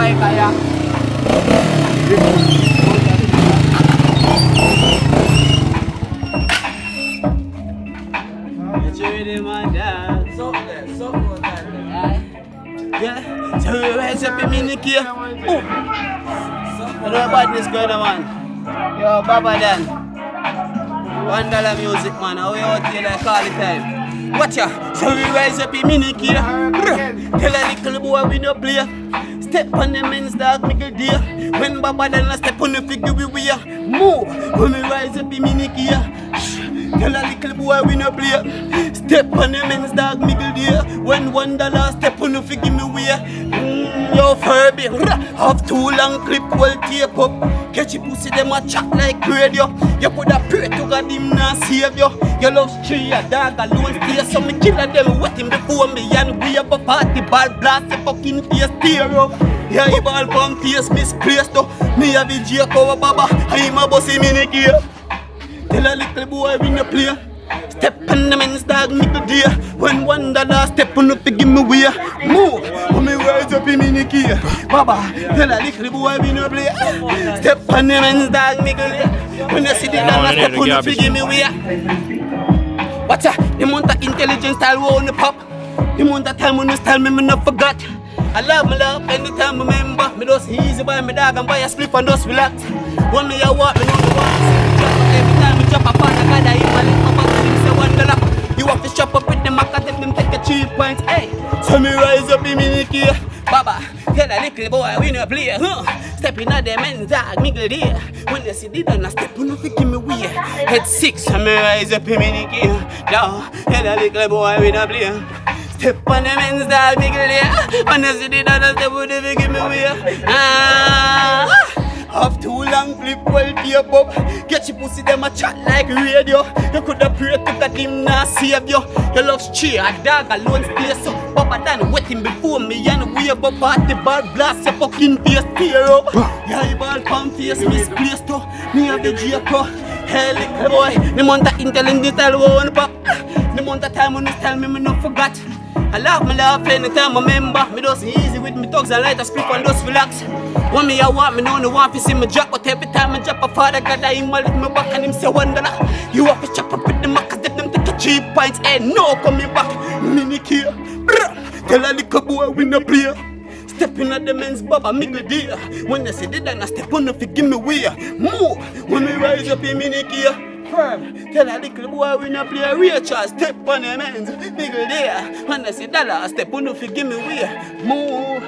Jamaica, yeah. Yeah, so we raise up in Miniki. Oh, I know about this going on, man. Yo, Baba Dan. $1 music, man. How we out here like all the time. Watch ya. So we rise up in Miniki. Tell a little boy we no play. Step on the men's dog, make a deal. When Baba Dan a step on the figure we are. Move. When we rise up in Miniki. Tell a little boy we no play. Step on the men's dog, middle deal. When $1 step on the figure me way. Yo Furby, have too long clip well tape up. Catch your pussy them a chat like radio. You coulda pray to God him not save you. You love street a dog alone stay. So me killer them wet him before me and we up a party ball blast the fucking face tear up. Yeah, he ball from face misplaced though. Me have the Jacob Baba, I'm a bossy mini gear. Tell a little boy we no play. Step on the men's dog middle deal. When $1 step on the give me way. Move, when me rise up in mini key. Baba, tell a little boy we no play. Step on the men's dog middle deal. When you see the dollar step on the give me way. Watch out, the amount of intelligence style we on the pop. The amount of time when you style me not forgot. I love my love anytime I remember. Me just easy buy my dog and buy a split and just relax. When me a walk, me know the walk. Every time we drop a pan, I gotta eat my little papa. $1. You have to shop up with them, I can take them take a cheap points. Hey, so me rise up in Miniki. Baba, tell a little boy we no play. Step in at the men's dog, middle there. When they see the done, I step on the give me way. Head 6, so me rise up in Miniki. Now, tell a little boy we no play. Step on the men's dog, middle there. When they see the done, I step on the give me way. Have too long flip well tape up. Get your pussy them a chat like radio. You coulda pray to God him not save you. You love straight a dog alone stay so. Baba Dan wet him before me and wave up at the ball blast your fucking face tear up. Yeah, you ball come face misplaced too. Me have the Jacob. Hey little boy, the amount of intelligence I'll want pop. The amount of time when you tell me no forgot. I love my love anytime I remember. Me just easy with me thugs and light a split and just relax. When me I want me know no want to see me drop. But every time I drop a father God I him lift me back and him say $1. You have to chop up with the mark cause them take a cheap points. Hey no coming back. Mini key. Tell a little boy we no play. Stepping at the men's baba middle deal. When they say they done I step on the give me way. Move. When me rise up in mini key. Firm, tell a little boy we no play a real chance. Step on the men's bigger there. When I say $1 step on the give me way. Move.